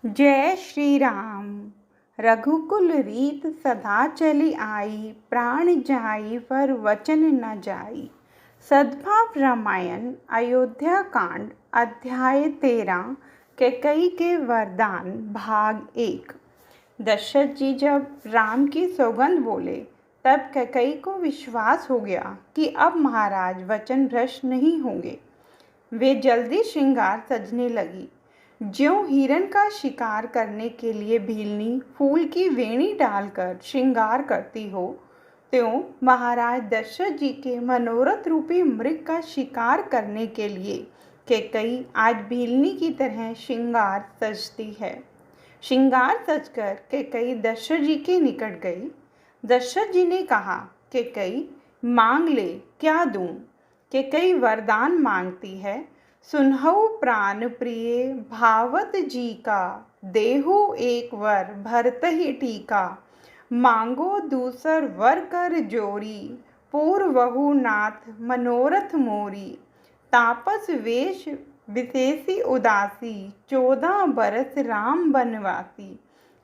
जय श्री राम। रघुकुल रीत सदा चली आई, प्राण जाई पर वचन न जाई। सद्भाव रामायण अयोध्या कांड अध्याय 13 कैकई के वरदान भाग 1। दशरथ जी जब राम की सौगंध बोले तब कैकई को विश्वास हो गया कि अब महाराज वचन भ्रष्ट नहीं होंगे। वे जल्दी श्रृंगार सजने लगी। ज्यों हिरण का शिकार करने के लिए भीलनी फूल की वेणी डालकर श्रृंगार करती हो, त्यों महाराज दशरथ जी के मनोरथ रूपी मृग का शिकार करने के लिए कैकई आज भीलनी की तरह श्रृंगार सजती है। श्रृंगार सजकर कैकई दशरथ जी के निकट गई। दशरथ जी ने कहा, कैकई मांग ले, क्या दूं? कैकई वरदान मांगती है। सुनहु प्राण प्रिय भावत जी का, देहु एक वर भरत ही टीका। मांगो दूसर वर कर जोरी, पूर्वहु नाथ मनोरथ मोरी। तापस वेश विशेषी उदासी, 14 बरस राम बनवासी।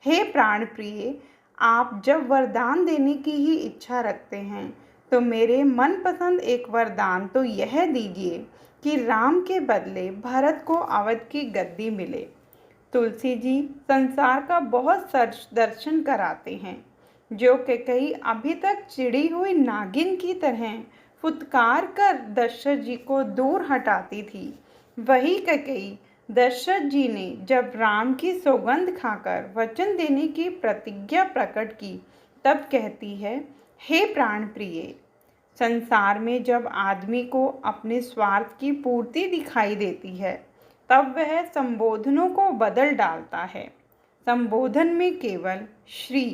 हे प्राण प्रिय, आप जब वरदान देने की ही इच्छा रखते हैं तो मेरे मनपसंद एक वरदान तो यह दीजिए कि राम के बदले भरत को अवध की गद्दी मिले। तुलसी जी संसार का बहुत दर्शन कराते हैं। जो कैकई अभी तक चिड़ी हुई नागिन की तरह फुत्कार कर दशरथ जी को दूर हटाती थी, वही कैकई दशरथ जी ने जब राम की सौगंध खाकर वचन देने की प्रतिज्ञा प्रकट की तब कहती है, हे प्राण प्रिय, संसार में जब आदमी को अपने स्वार्थ की पूर्ति दिखाई देती है तब वह संबोधनों को बदल डालता है। संबोधन में केवल श्री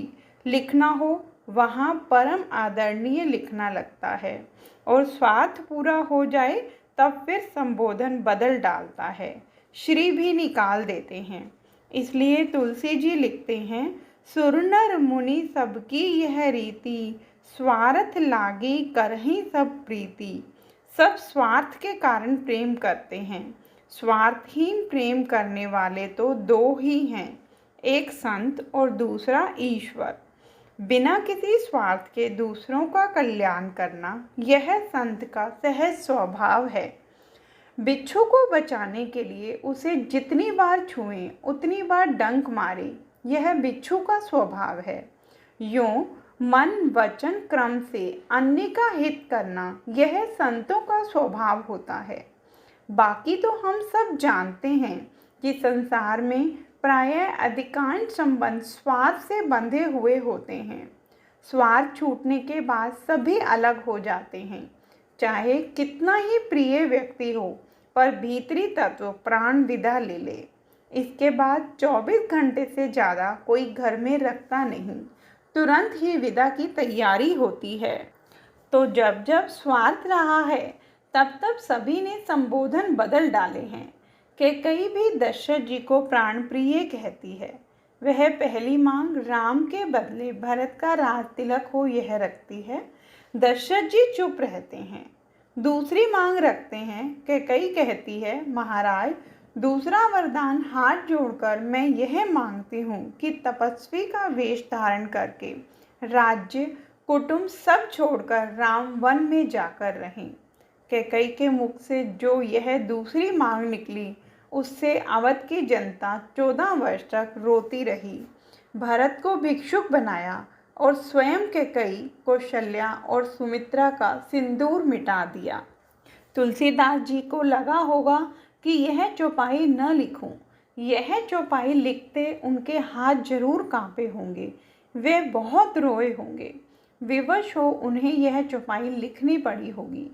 लिखना हो वहाँ परम आदरणीय लिखना लगता है, और स्वार्थ पूरा हो जाए तब फिर संबोधन बदल डालता है, श्री भी निकाल देते हैं। इसलिए तुलसी जी लिखते हैं, सुरनर मुनि सबकी यह रीति, स्वार्थ लागी करहीं सब प्रीति। सब स्वार्थ के कारण प्रेम करते हैं। स्वार्थहीन प्रेम करने वाले तो दो ही हैं, एक संत और दूसरा ईश्वर। बिना किसी स्वार्थ के दूसरों का कल्याण करना यह संत का सहज स्वभाव है। बिच्छू को बचाने के लिए उसे जितनी बार छुएं उतनी बार डंक मारे, यह बिच्छू का स्वभाव है। यूं मन वचन क्रम से अन्य का हित करना यह संतों का स्वभाव होता है। बाकी तो हम सब जानते हैं कि संसार में प्रायः अधिकांश संबंध स्वार्थ से बंधे हुए होते हैं। स्वार्थ छूटने के बाद सभी अलग हो जाते हैं। चाहे कितना ही प्रिय व्यक्ति हो, पर भीतरी तत्व प्राण विदा ले ले, इसके बाद 24 घंटे से ज़्यादा कोई घर में रखता नहीं, तुरंत ही विदा की तैयारी होती है। तो जब जब स्वार्थ रहा है तब तब सभी ने संबोधन बदल डाले हैं। कैकई भी दशरथ जी को प्राण प्रिय कहती है। वह पहली मांग राम के बदले भरत का राज तिलक हो यह रखती है। दशरथ जी चुप रहते हैं। दूसरी मांग रखते हैं। कैकई कहती है, महाराज दूसरा वरदान हाथ जोड़कर मैं यह मांगती हूँ कि तपस्वी का वेश धारण करके राज्य कुटुंब सब छोड़कर राम वन में जाकर रहें। कैकई के मुख से जो यह दूसरी मांग निकली उससे अवध की जनता 14 वर्ष तक रोती रही। भरत को भिक्षुक बनाया और स्वयं कैकई कौशल्या और सुमित्रा का सिंदूर मिटा दिया। तुलसीदास जी को लगा होगा कि यह चौपाई न लिखूं। यह चौपाई लिखते उनके हाथ जरूर कांपे होंगे, वे बहुत रोए होंगे। विवश हो उन्हें यह चौपाई लिखनी पड़ी होगी।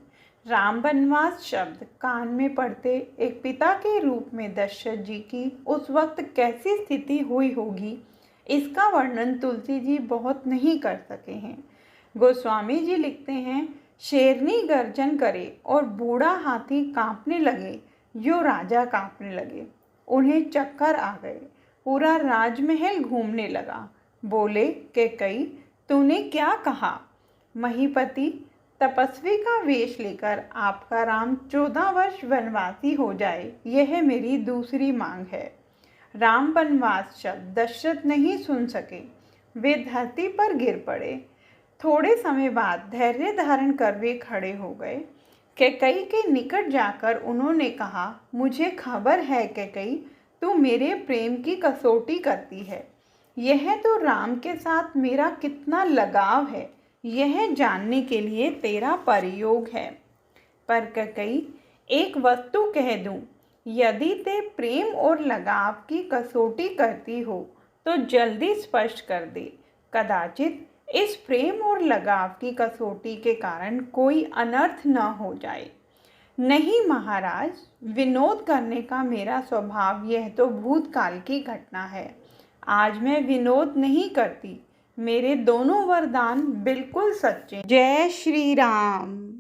राम वनवास शब्द कान में पड़ते एक पिता के रूप में दशरथ जी की उस वक्त कैसी स्थिति हुई होगी, इसका वर्णन तुलसी जी बहुत नहीं कर सके हैं। गोस्वामी जी लिखते हैं, शेरनी गर्जन करे और बूढ़ा हाथी कांपने लगे, यो राजा कांपने लगे। उन्हें चक्कर आ गए, पूरा राजमहल घूमने लगा। बोले, कैकई तूने क्या कहा? महीपति, तपस्वी का वेश लेकर आपका राम 14 वर्ष वनवासी हो जाए, यह मेरी दूसरी मांग है। राम वनवास शब्द दशरथ नहीं सुन सके। वे धरती पर गिर पड़े। थोड़े समय बाद धैर्य धारण कर वे खड़े हो गए। कैकई के निकट जाकर उन्होंने कहा, मुझे खबर है कैकई, तू मेरे प्रेम की कसौटी करती है। यह तो राम के साथ मेरा कितना लगाव है, यह जानने के लिए तेरा प्रयोग है। पर कैकई, एक वस्तु कह दूं, यदि ते प्रेम और लगाव की कसौटी करती हो तो जल्दी स्पष्ट कर दे। कदाचित इस प्रेम और लगाव की कसौटी के कारण कोई अनर्थ न हो जाए। नहीं महाराज, विनोद करने का मेरा स्वभाव, यह तो भूतकाल की घटना है। आज मैं विनोद नहीं करती। मेरे दोनों वरदान बिल्कुल सच्चे। जय श्री राम।